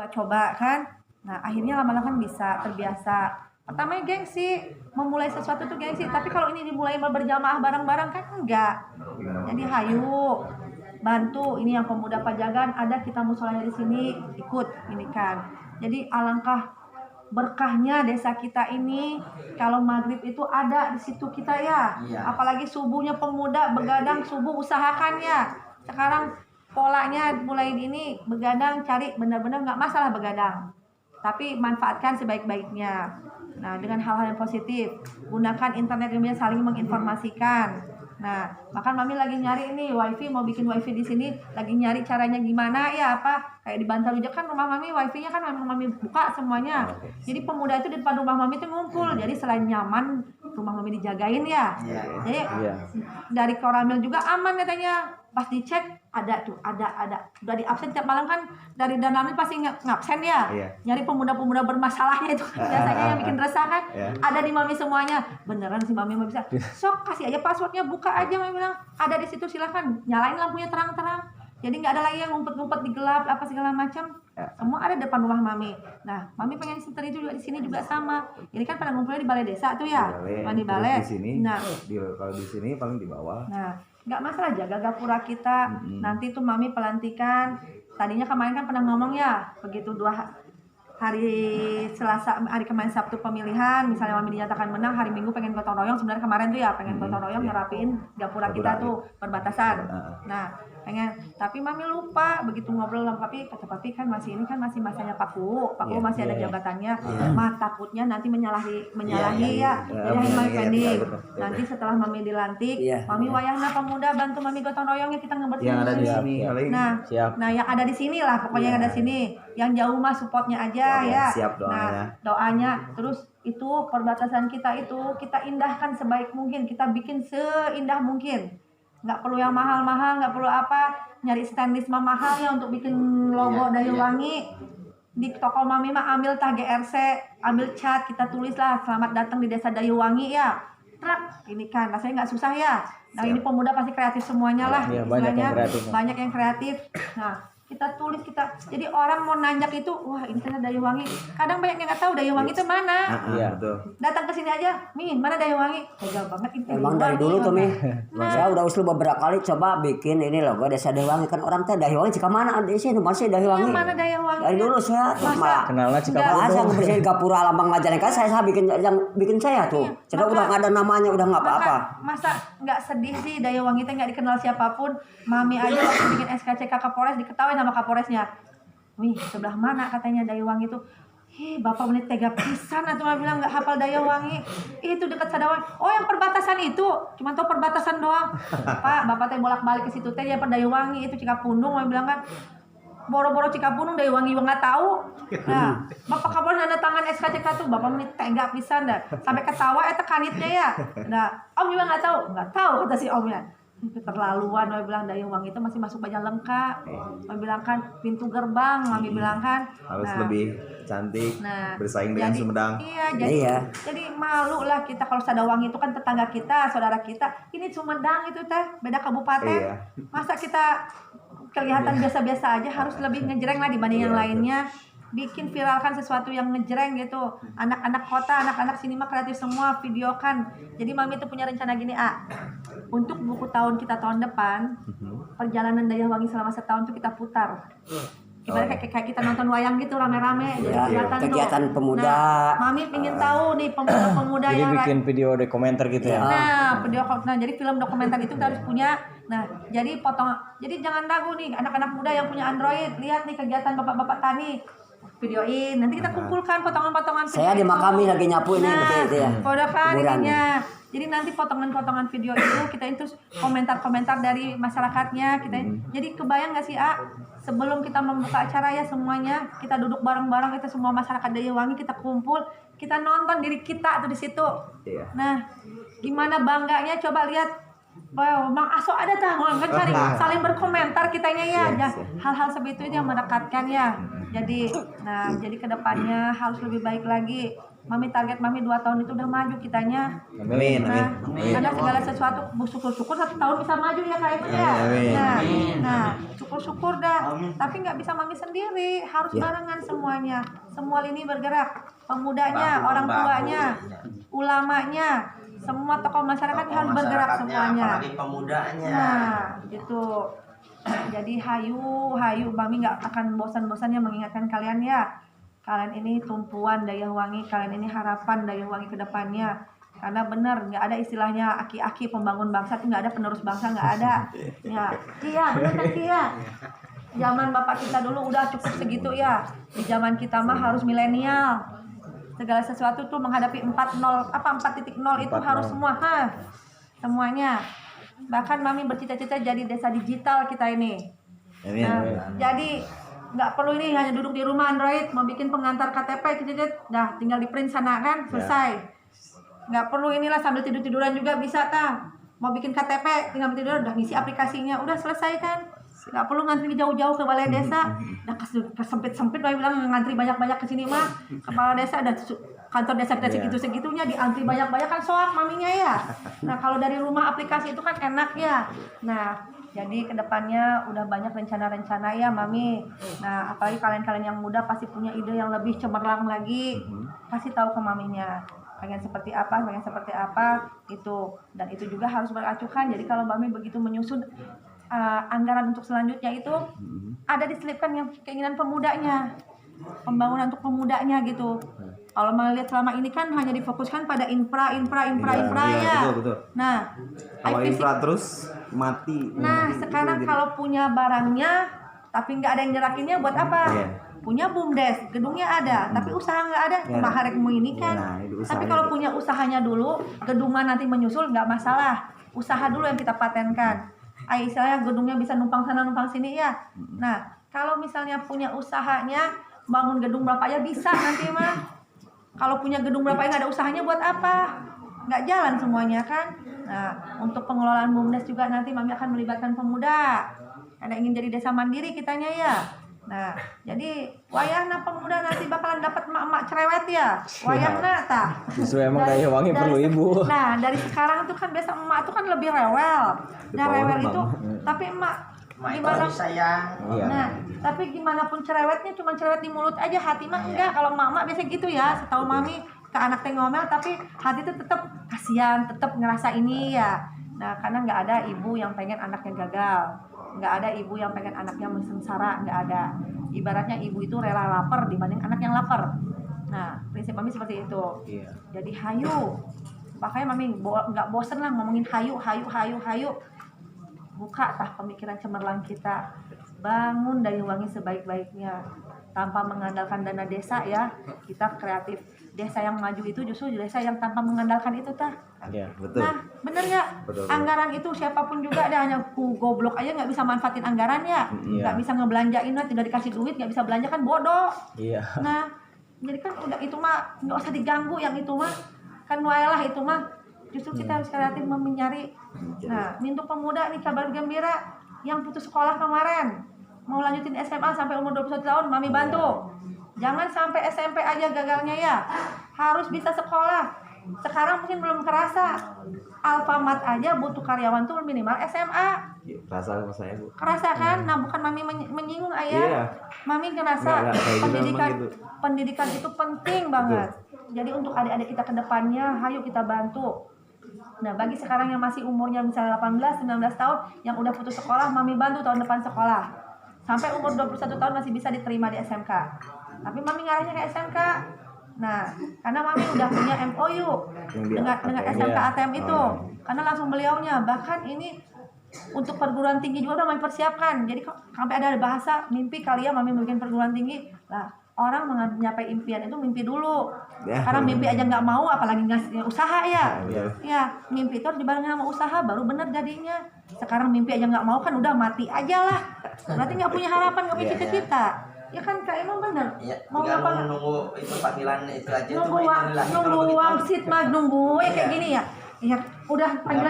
coba kan. Nah akhirnya lama-lama kan bisa terbiasa. Pertamanya gengsi, memulai sesuatu tuh gengsi. Tapi kalau ini dimulai berjamaah bareng-bareng kan enggak. Jadi hayu bantu ini yang pemuda Pajagan ada kita musolanya di sini ikut ini kan. Jadi alangkah berkahnya desa kita ini kalau maghrib itu ada di situ kita ya. Apalagi subuhnya pemuda begadang subuh usahakan ya. Sekarang polanya mulai ini begadang cari benar-benar nggak masalah begadang. Tapi manfaatkan sebaik-baiknya. Nah dengan hal-hal yang positif gunakan internet yang saling menginformasikan. Nah, bahkan mami lagi nyari ini wifi, mau bikin wifi di sini, lagi nyari caranya gimana ya apa kayak di Bantaruja kan rumah mami wifi-nya kan memang mami buka semuanya. Jadi pemuda itu di depan rumah mami itu ngumpul. Jadi selain nyaman rumah mami dijagain ya. Jadi dari Koramil juga aman katanya. Pas dicek ada tuh, ada. Udah di absen tiap malam kan dari Danamil pasti ngabsen ya. Nyari pemuda-pemuda bermasalahnya itu biasanya yang bikin resah kan. Ada di mami semuanya. Beneran sih mami bisa. Sok kasih aja passwordnya, buka aja mami bilang. Ada di situ silahkan nyalain lampunya terang-terang. Jadi nggak ada lagi yang ngumpet-ngumpet di gelap apa segala macam. Semua ada depan rumah mami. Nah, mami pengen center itu juga di sini juga sama. Ini kan pada ngumpulnya di balai desa tuh ya. Di balai. Di sini. Nah, kalau di sini paling di bawah. Nah, nggak masalah jaga gapura kita. Nanti tuh mami pelantikan. Tadinya kemarin kan pernah ngomong ya, begitu hari Selasa, hari kemarin Sabtu pemilihan, misalnya mami dinyatakan menang, hari Minggu pengen gotong royong. Sebenarnya kemarin tuh ya pengen gotong royong ngerapiin gapura kita tuh perbatasan. Nah, pengen, tapi mami lupa begitu ngobrol sama papi, kata papi kan masih ini kan masih masanya Paku masih ada jabatannya. Mah takutnya nanti menyalahi ya. Jadi mami pending. Nanti setelah mami dilantik, mami wayahna pemuda bantu mami gotong royongnya kita ngebersihin. Yang ada di sini. Nah, yang ada di sini lah pokoknya yang ada di sini. Yang jauh mah supportnya aja ya. Siap doanya. Nah, doanya terus itu perbatasan kita itu kita indahkan sebaik mungkin, kita bikin seindah mungkin. Nggak perlu yang mahal-mahal, nggak perlu apa nyari stainless mahal ya untuk bikin logo Dayuwangi. Di toko mami mah ambil tag GRC, ambil cat, kita tulis lah selamat datang di desa Dayuwangi ya. Trak, ini kan rasanya nggak susah ya. Nah ini pemuda pasti kreatif semuanya lah, banyak yang kreatif. Nah kita tulis jadi orang mau nanjak itu, wah ini kan Dayuwangi. Kadang banyak yang nggak tahu Dayuwangi itu mana. Datang ke sini aja, Min mana Dayuwangi? Tegal banget ini. Emang dari dulu tuh Min. Saya udah usul beberapa kali coba bikin ini logo desa Dayuwangi kan orang teh Dayuwangi cika mana di sini masih Dayuwangi. Mana Dayuwangi? Dari dulu saya mah kenalnya cika saya ngebersihin gapura Lambang Majalengka saya bikin saya tuh. Sudah udah nggak ada namanya udah nggak apa-apa. Masa nggak sedih sih Dayuwangi teh nggak dikenal siapapun. Mami aja waktu bikin SKCK Kapolres diketahui sama Kapolresnya. Wih, sebelah mana katanya Dayuwangi itu? Bapak menit tega pisan atau mah bilang nggak hafal Dayuwangi. Itu dekat Sadawan. Oh, yang perbatasan itu. Cuma tahu perbatasan doang. Pak, Bapak teh bolak-balik ke situ teh ya Dayuwangi itu Cikapundung mah bilang kan. Boro-boro Cikapundung Dayuwangi nggak tahu. Nah, Bapak Kapolres nanda tangan SKCK tuh, Bapak menit tega pisan dah. Sampai ketawa tekanitnya ya. Nah, Om juga nggak tahu kata si Omnya. Keterlaluan, mami bilang Dayuwangi itu masih masuk baju lengkap. Mami bilang kan pintu gerbang, mami bilang kan harus lebih cantik, bersaing dengan Sumedang. Jadi malu lah kita kalau Sadawangi itu kan tetangga kita, saudara kita. Ini Sumedang itu teh beda kabupaten. Masa kita kelihatan biasa-biasa aja, harus lebih ngejreng lah dibanding yang lainnya. Bikin viralkan sesuatu yang ngejreng gitu. Anak-anak kota, anak-anak sini mah kreatif semua, videokan. Jadi mami tuh punya rencana gini, untuk buku tahun kita tahun depan, perjalanan Dayuwangi selama setahun tuh kita putar. Ibaratnya kayak kita nonton wayang gitu rame-rame. Kegiatan pemuda. Nah, mami pengen tahu nih pemuda-pemuda yang bikin video dokumenter gitu ya. Jadi film dokumenter itu kita harus punya. Nah, jadi jangan ragu nih anak-anak muda yang punya Android, lihat nih kegiatan bapak-bapak tani. Videoin, nanti kita kumpulkan potongan-potongan video. Saya di Makami lagi nyapu ini begitu ya. Potongan ininya. Jadi nanti potongan-potongan video itu kita terus komentar-komentar dari masyarakatnya kita. Jadi kebayang nggak sih sebelum kita membuka acara ya semuanya kita duduk bareng-bareng kita semua masyarakat Dayuwangi kita kumpul kita nonton diri kita tuh di situ. Nah, gimana bangganya coba lihat. Wow, Mang Aso ada kan cari saling berkomentar kitanya ya. Hal-hal seperti itu yang mendekatkan ya. Jadi kedepannya harus lebih baik lagi. Mami target mami 2 tahun itu udah maju kitanya. Amin. Karena segala sesuatu syukur-syukur 1 tahun bisa maju ya kayaknya ya. Nah, syukur dah. Tapi nggak bisa mami sendiri, harus barengan semuanya. Semua lini bergerak, pemudanya, orang tuanya, ulamanya, semua tokoh masyarakat harus bergerak semuanya. Apalagi pemudanya. Nah, gitu. Jadi hayu, mami nggak akan bosan-bosannya mengingatkan kalian ya. Kalian ini tumpuan Dayahwangi, kalian ini harapan Dayahwangi ke depannya. Karena benar nggak ada istilahnya aki-aki pembangun bangsa, itu nggak ada penerus bangsa, nggak ada. Ya, iya benar kan Kia? Zaman bapak kita dulu udah cukup segitu ya. Di zaman kita mah harus milenial. Segala sesuatu tuh menghadapi 4.0 itu harus semua, semuanya. Bahkan mami bercita-cita jadi desa digital kita ini. Nah, jadi nggak perlu ini hanya duduk di rumah Android mau bikin pengantar KTP, dah tinggal di print sana kan selesai. Nggak perlu inilah sambil tiduran juga bisa mau bikin KTP tinggal tidur udah ngisi aplikasinya udah selesai kan. Nggak perlu ngantri jauh-jauh ke balai desa. Udah kesempit-sempit mami bilang ngantri banyak-banyak ke sini mah. Kepala desa dan kantor desa kita segitu-segitunya diantri banyak-banyak kan soak maminya ya. Nah, kalau dari rumah aplikasi itu kan enak ya. Nah, jadi kedepannya udah banyak rencana-rencana ya mami. Nah, apalagi kalian-kalian yang muda pasti punya ide yang lebih cemerlang lagi. Kasih tahu ke maminya. Pengen seperti apa itu. Dan itu juga harus beracukan. Jadi kalau mami begitu menyusun anggaran untuk selanjutnya itu ada diselipkan yang keinginan pemudanya, pembangunan untuk pemudanya gitu. Kalau melihat selama ini kan hanya difokuskan pada infra ya. Betul. Nah, Kalau infra terus mati. Nah, sekarang kalau punya barangnya tapi nggak ada yang gerakinnya buat apa? Punya BUMDes, gedungnya ada, tapi usaha nggak ada, maharek mau ini kan. Tapi kalau punya usahanya dulu, gedungan nanti menyusul nggak masalah. Usaha dulu yang kita patenkan. Istilahnya gedungnya bisa numpang sana numpang sini ya. Nah, kalau misalnya punya usahanya, bangun gedung berapa ya bisa nanti mah. Kalau punya gedung berapa ya nggak ada usahanya buat apa? Nggak jalan semuanya kan. Nah, untuk pengelolaan BUMDes juga nanti mami akan melibatkan pemuda. Ada ingin jadi desa mandiri kitanya ya. Nah, jadi wayahna pemuda nanti bakalan dapat emak-emak cerewet ya. Wayahna tah. Justru emang Dayahwangi perlu ibu. Nah, dari sekarang tuh kan biasa emak tuh kan lebih rewel. Nah, rewel itu tapi emak gimana sayang. Nah, tapi gimana pun cerewetnya cuma cerewet di mulut aja, hati mah enggak. Kalau emak biasa gitu ya. Setahu mami ke anak teh ngomel tapi hati tuh tetap kasihan, tetap ngerasa ini ya. Nah, karena nggak ada ibu yang pengen anaknya gagal. Nggak ada ibu yang pengen anaknya sengsara, nggak ada. Ibaratnya ibu itu rela lapar dibanding anak yang lapar. Nah, prinsip mami seperti itu. Jadi hayu. Makanya mami nggak bosen lah ngomongin hayu. Buka pemikiran cemerlang kita. Bangun Dayahwangi sebaik-baiknya. Tanpa mengandalkan dana desa ya. Kita kreatif. Desa yang maju itu justru desa yang tanpa mengandalkan itu Betul. Nah, bener nggak? Anggaran itu siapapun juga ada, hanya goblok aja nggak bisa manfaatin anggaran ya, nggak bisa ngebelanjain, tidak dikasih duit nggak bisa belanja kan bodoh. Nah, jadi kan udah itu mah nggak usah diganggu yang itu mah kan waelah itu mah. Justru kita harus kreatif mencari. Nah, untuk pemuda nih kabar gembira yang putus sekolah kemarin mau lanjutin SMA sampai umur 21 tahun mami bantu. Jangan sampai SMP aja gagalnya ya. Harus bisa sekolah. Sekarang mungkin belum kerasa. Alfamart aja butuh karyawan tuh minimal SMA. Kerasa sama saya, Bu. Kerasa kan? Nah, bukan mami menyinggung ayah. Mami ngerasa pendidikan itu penting banget. Jadi untuk adik-adik kita ke depannya, ayo kita bantu. Nah, bagi sekarang yang masih umurnya misalnya 18, 19 tahun yang udah putus sekolah, mami bantu tahun depan sekolah. Sampai umur 21 tahun masih bisa diterima di SMK. Tapi mami ngarahnya ke SMK. Nah, karena mami udah punya MOU dengan SMK ATM itu. Karena langsung beliaunya. Bahkan ini untuk perguruan tinggi juga udah mami persiapkan. Jadi sampai ada bahasa mimpi kali ya mami bikin perguruan tinggi. Lah, orang mencapai impian itu mimpi dulu. Karena mimpi aja nggak mau, apalagi ngasih usaha ya. Ya, mimpi itu harus dibarengin sama usaha, baru bener jadinya. Sekarang mimpi aja nggak mau kan udah mati aja lah. Berarti nggak punya harapan, nggak punya cita-cita. Ya kan Kak Emang bener. Mau ngapa? Nunggu itu panggilan itu aja. Nunggu wangsit mah nunggu ya kayak gini ya. Ya udah panggilan